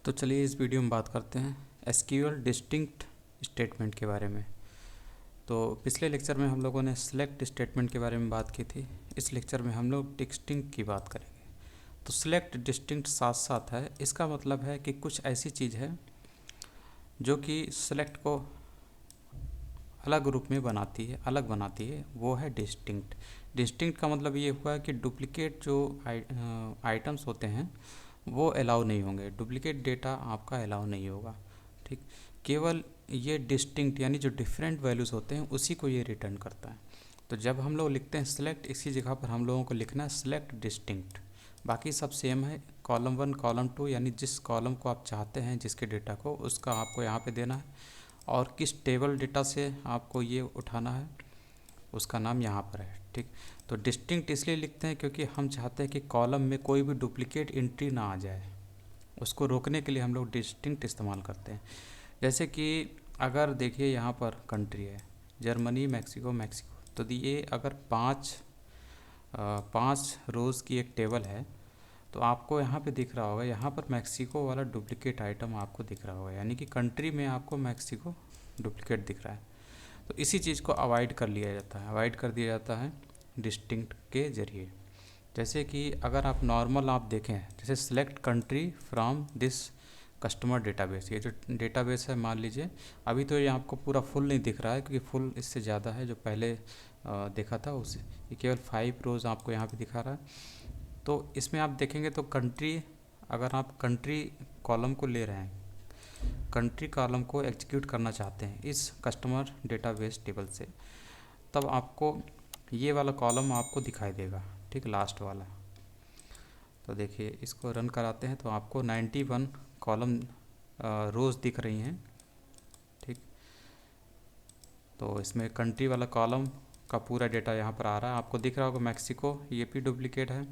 तो चलिए इस वीडियो में बात करते हैं एसक्यूएल डिस्टिंक्ट स्टेटमेंट के बारे में। तो पिछले लेक्चर में हम लोगों ने सेलेक्ट स्टेटमेंट के बारे में बात की थी। इस लेक्चर में हम लोग डिस्टिंक्ट की बात करेंगे। तो सेलेक्ट डिस्टिंक्ट साथ साथ है, इसका मतलब है कि कुछ ऐसी चीज़ है जो कि सेलेक्ट को अलग रूप में बनाती है, अलग बनाती है, वो है डिस्टिंक्ट। डिस्टिंक्ट का मतलब ये हुआ कि डुप्लीकेट जो आइटम्स होते हैं वो अलाउ नहीं होंगे, डुप्लीकेट डेटा आपका अलाउ नहीं होगा। ठीक, केवल ये डिस्टिंक्ट यानी जो डिफरेंट वैल्यूज़ होते हैं उसी को ये रिटर्न करता है। तो जब हम लोग लिखते हैं सेलेक्ट, इसी जगह पर हम लोगों को लिखना है सेलेक्ट डिस्टिंक्ट। बाकी सब सेम है, कॉलम 1 कॉलम 2 यानी जिस कॉलम को आप चाहते हैं जिसके डेटा को, उसका आपको यहाँ पे देना है और किस टेबल डेटा से आपको ये उठाना है उसका नाम यहाँ पर है। ठीक, तो डिस्टिंक्ट इसलिए लिखते हैं क्योंकि हम चाहते हैं कि कॉलम में कोई भी डुप्लीकेट एंट्री ना आ जाए। उसको रोकने के लिए हम लोग डिस्टिंक्ट इस्तेमाल करते हैं। जैसे कि अगर देखिए यहाँ पर कंट्री है जर्मनी, मैक्सिको, तो ये अगर पाँच रोज़ की एक टेबल है तो आपको यहाँ पे दिख रहा होगा, यहाँ पर मैक्सिको वाला डुप्लीकेट आइटम आपको दिख रहा होगा, यानी कि कंट्री में आपको मैक्सिको डुप्लीकेट दिख रहा है। तो इसी चीज़ को अवॉइड कर लिया जाता है, अवॉइड कर दिया जाता है डिस्टिंक्ट के ज़रिए। जैसे कि अगर आप नॉर्मल आप देखें, जैसे select country from this customer database, ये जो डेटाबेस है मान लीजिए अभी तो ये आपको पूरा फुल नहीं दिख रहा है क्योंकि फुल इससे ज़्यादा है जो पहले देखा था उससे, ये केवल 5 रोज़ आपको यहाँ पे दिखा रहा है। तो इसमें आप देखेंगे तो कंट्री, अगर आप कंट्री कॉलम को ले रहे हैं, कंट्री कॉलम को एग्जीक्यूट करना चाहते हैं इस कस्टमर डेटाबेस टेबल से, तब आपको ये वाला कॉलम आपको दिखाई देगा। ठीक, लास्ट वाला। तो देखिए इसको रन कराते हैं तो आपको 91 कॉलम रोज़ दिख रही हैं। ठीक, तो इसमें कंट्री वाला कॉलम का पूरा डेटा यहाँ पर आ रहा है, आपको दिख रहा होगा मैक्सिको ये भी डुप्लीकेट है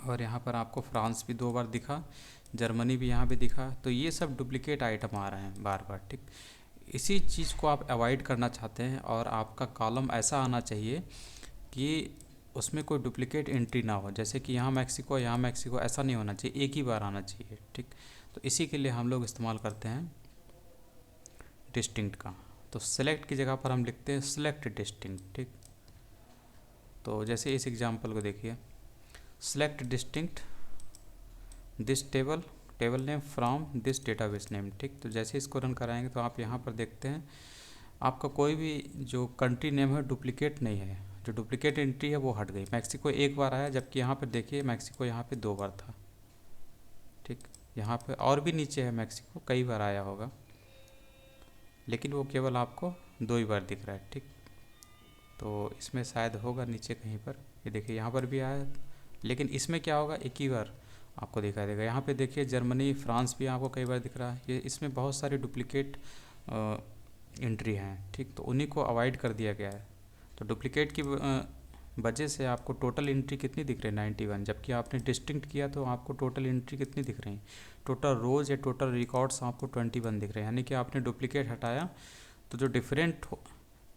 और यहाँ पर आपको फ्रांस भी 2 बार दिखा, जर्मनी भी यहाँ पे दिखा। तो ये सब डुप्लीकेट आइटम आ रहे हैं बार बार। ठीक, इसी चीज़ को आप अवॉइड करना चाहते हैं और आपका कॉलम ऐसा आना चाहिए कि उसमें कोई डुप्लीकेट एंट्री ना हो, जैसे कि यहाँ मैक्सिको ऐसा नहीं होना चाहिए, एक ही बार आना चाहिए। ठीक, तो इसी के लिए हम लोग इस्तेमाल करते हैं डिस्टिंक्ट का। तो सेलेक्ट की जगह पर हम लिखते हैं सेलेक्ट डिस्टिंक्ट। ठीक, तो जैसे इस एग्जांपल को देखिए, select distinct this table name from this database name. ठीक, तो जैसे इसको रन कराएंगे तो आप यहाँ पर देखते हैं आपका कोई भी जो कंट्री नेम है डुप्लीकेट नहीं है, जो डुप्लीकेट एंट्री है वो हट गई। मैक्सिको एक बार आया, जबकि यहाँ पर देखिए मैक्सिको यहाँ पे 2 बार था। ठीक, यहाँ पे और भी नीचे है मैक्सिको, कई बार आया होगा, लेकिन वो केवल आपको 2 ही बार दिख रहा है। ठीक, तो इसमें शायद होगा नीचे कहीं पर, ये देखिए यहाँ पर भी आया, लेकिन इसमें क्या होगा एक ही बार आपको दिखाई देगा। यहाँ पे देखिए जर्मनी, फ्रांस भी आपको कई बार दिख रहा है। ये इसमें बहुत सारी डुप्लीकेट एंट्री हैं। ठीक, तो उन्हीं को अवॉइड कर दिया गया है। तो डुप्लीकेट की वजह से आपको टोटल एंट्री कितनी दिख रही है 91, जबकि आपने डिस्टिंक्ट किया तो आपको टोटल एंट्री कितनी दिख रही है, टोटल रोज़ या टोटल रिकॉर्ड्स आपको 21 दिख रहे हैं। यानी कि आपने डुप्लीकेट हटाया तो जो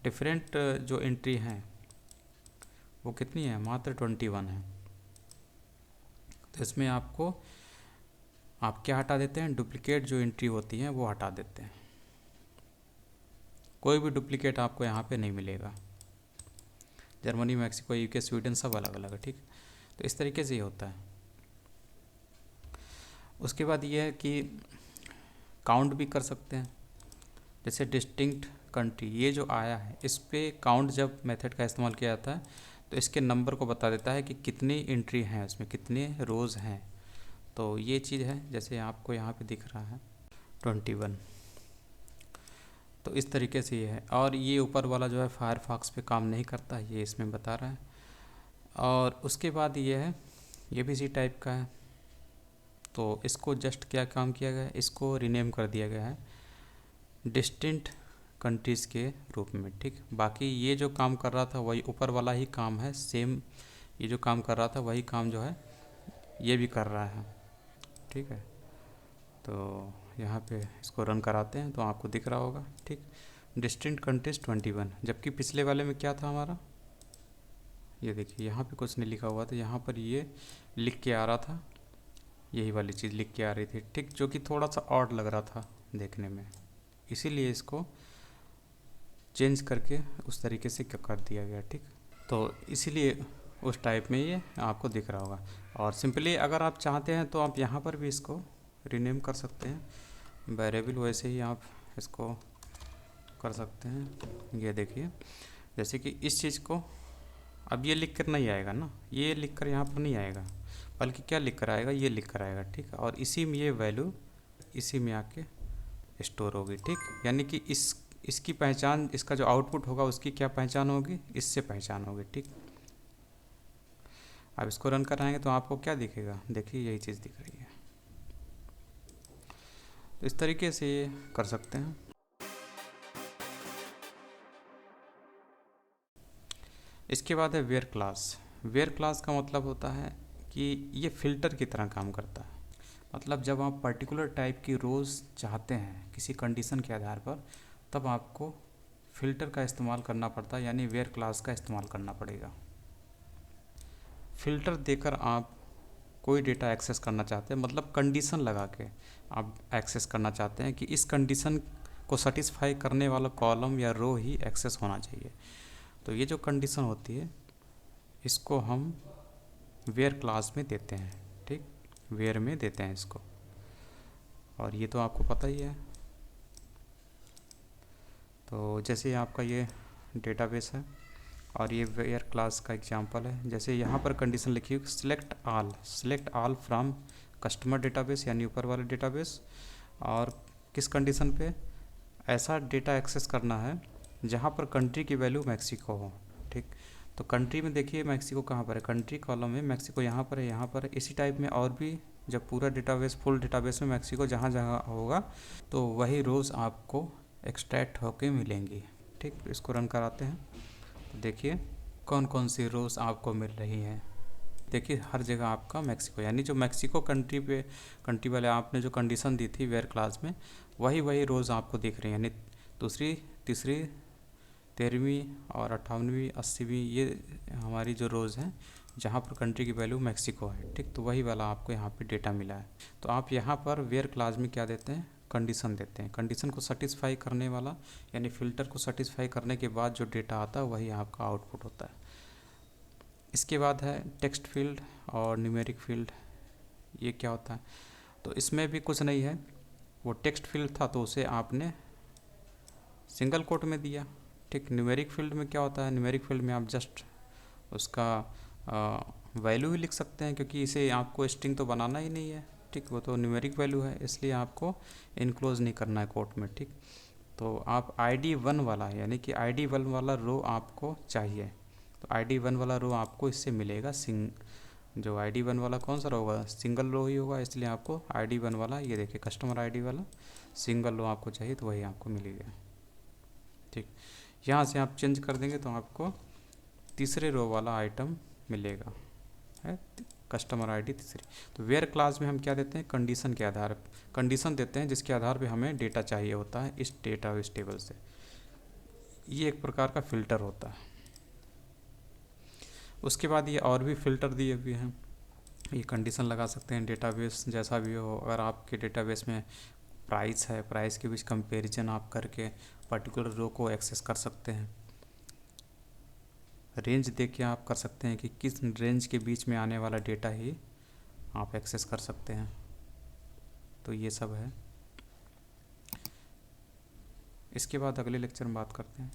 डिफरेंट जो एंट्री हैं वो कितनी है, मात्र 21 है। तो इसमें आपको आप क्या हटा देते हैं, डुप्लीकेट जो एंट्री होती हैं वो हटा देते हैं, कोई भी डुप्लीकेट आपको यहाँ पे नहीं मिलेगा। जर्मनी, मैक्सिको, यूके, स्वीडन सब अलग अलग है। ठीक, तो इस तरीके से ये होता है। उसके बाद ये है कि काउंट भी कर सकते हैं। जैसे डिस्टिंक्ट कंट्री ये जो आया है, इस पे काउंट जब मेथड का इस्तेमाल किया जाता है तो इसके नंबर को बता देता है कि कितनी एंट्री हैं, उसमें कितने रोज़ हैं। तो ये चीज़ है, जैसे आपको यहाँ पे दिख रहा है 21। तो इस तरीके से ये है। और ये ऊपर वाला जो है फायरफॉक्स पे काम नहीं करता, ये इसमें बता रहा है। और उसके बाद ये है, ये भी इसी टाइप का है। तो इसको जस्ट क्या काम किया गया है, इसको रीनेम कर दिया गया है डिस्टिंक्ट कंट्रीज़ के रूप में। ठीक, बाकी ये जो काम कर रहा था वही ऊपर वाला ही काम है, सेम ये जो काम कर रहा था वही काम जो है ये भी कर रहा है। ठीक है, तो यहाँ पे इसको रन कराते हैं तो आपको दिख रहा होगा। ठीक, डिस्टिंक्ट कंट्रीज 21, जबकि पिछले वाले में क्या था हमारा, ये देखिए यहाँ पे कुछ नहीं लिखा हुआ था, यहाँ पर ये लिख के आ रहा था यही वाली चीज़ लिख के आ रही थी, ठीक, जो कि थोड़ा सा ऑड लग रहा था देखने में, इसीलिए इसको चेंज करके उस तरीके से कर दिया गया, ठीक। तो इसीलिए उस टाइप में ये आपको दिख रहा होगा। और सिंपली अगर आप चाहते हैं तो आप यहाँ पर भी इसको रीनेम कर सकते हैं, वेरिएबल वैसे ही आप इसको कर सकते हैं। ये देखिए, जैसे कि इस चीज़ को अब ये लिख कर नहीं आएगा ना, ये लिख कर यहाँ पर नहीं आएगा, बल्कि क्या लिख कर आएगा, ये लिख कर आएगा, ठीक। और इसी में ये वैल्यू इसी में आके स्टोर होगी, ठीक। यानी कि इसकी पहचान, इसका जो आउटपुट होगा उसकी क्या पहचान होगी, इससे पहचान होगी, ठीक। अब इसको रन कराएंगे तो आपको क्या दिखेगा, देखिए यही चीज़ दिख रही है। तो इस तरीके से ये कर सकते हैं। इसके बाद है वेयर क्लास। वेयर क्लास का मतलब होता है कि ये फ़िल्टर की तरह काम करता है। मतलब जब आप पर्टिकुलर टाइप की रोज़ चाहते हैं किसी कंडीशन के आधार पर, तब आपको फ़िल्टर का इस्तेमाल करना पड़ता है, यानी वेयर क्लास का इस्तेमाल करना पड़ेगा। फ़िल्टर देकर आप कोई डेटा एक्सेस करना चाहते हैं, मतलब कंडीशन लगा के आप एक्सेस करना चाहते हैं कि इस कंडीशन को सेटिस्फाई करने वाला कॉलम या रो ही एक्सेस होना चाहिए। तो ये जो कंडीशन होती है इसको हम वेयर क्लास में देते हैं, ठीक, वेयर में देते हैं इसको। और ये तो आपको पता ही है। तो जैसे आपका ये डेटाबेस है और ये वेयर क्लास का एग्जांपल है, जैसे यहाँ पर कंडीशन लिखी है select all from customer database, यानी ऊपर वाले डेटाबेस। और किस कंडीशन पे, ऐसा डेटा एक्सेस करना है जहाँ पर कंट्री की वैल्यू मैक्सिको हो, ठीक। तो कंट्री में देखिए मैक्सिको कहाँ पर है, कंट्री कॉलम में मैक्सिको यहाँ पर है, यहाँ पर है। इसी टाइप में और भी जब पूरा डेटाबेस फुल डेटाबेस में मैक्सिको जहाँ जहाँ होगा तो वही रोज़ आपको एक्सट्रैक्ट होके मिलेंगी, ठीक। इसको रन कराते हैं तो देखिए कौन कौन सी रोज़ आपको मिल रही हैं। देखिए हर जगह आपका मैक्सिको, यानी जो मैक्सिको कंट्री वाले आपने जो कंडीशन दी थी वेयर क्लास में, वही रोज़ आपको दिख रही हैं, यानी दूसरी, तीसरी, 13वीं और 58वीं, 80वीं, ये हमारी जो रोज़ हैं जहाँ पर कंट्री की वैल्यू मैक्सिको है, ठीक। तो वही वाला आपको यहाँ पे डेटा मिला है। तो आप यहाँ पर वेयर क्लास में क्या देते हैं, कंडीशन देते हैं। कंडीशन को सेटिस्फाई करने वाला, यानी फ़िल्टर को सेटिस्फाई करने के बाद जो डेटा आता है वही आपका आउटपुट होता है। इसके बाद है टेक्स्ट फील्ड और न्यूमेरिक फील्ड। ये क्या होता है, तो इसमें भी कुछ नहीं है, वो टेक्स्ट फील्ड था तो उसे आपने सिंगल कोट में दिया, ठीक। न्यूमेरिक फील्ड में क्या होता है, न्यूमेरिक फील्ड में आप जस्ट उसका वैल्यू ही लिख सकते हैं, क्योंकि इसे आपको स्ट्रिंग तो बनाना ही नहीं है, ठीक। वो तो न्यूमेरिक वैल्यू है, इसलिए आपको इनक्लोज नहीं करना है कोट में, ठीक। तो आप ID1 वाला, यानी कि ID1 वाला रो आपको चाहिए, तो ID1 वाला रो आपको इससे मिलेगा। जो ID1 वाला कौन सा रो होगा, सिंगल रो ही होगा, इसलिए आपको ID1 वाला, ये देखिए कस्टमर ID वाला सिंगल रो आपको चाहिए, तो वही आपको मिलेगा, ठीक। यहाँ से आप चेंज कर देंगे तो आपको तीसरे रो वाला आइटम मिलेगा, है कस्टमर ID तीसरी। तो वेयर क्लास में हम क्या देते हैं, कंडीशन के आधार कंडीशन देते हैं जिसके आधार पे हमें डेटा चाहिए होता है इस डेटाबेस टेबल से। ये एक प्रकार का फ़िल्टर होता है। उसके बाद ये और भी फ़िल्टर दिए हुए हैं, ये कंडीशन लगा सकते हैं, डेटाबेस जैसा भी हो। अगर आपके डेटाबेस में प्राइस है, प्राइस के बीच कंपैरिजन आप करके पर्टिकुलर रो को एक्सेस कर सकते हैं। रेंज देख के आप कर सकते हैं कि किस रेंज के बीच में आने वाला डेटा ही आप एक्सेस कर सकते हैं। तो ये सब है। इसके बाद अगले लेक्चर में बात करते हैं।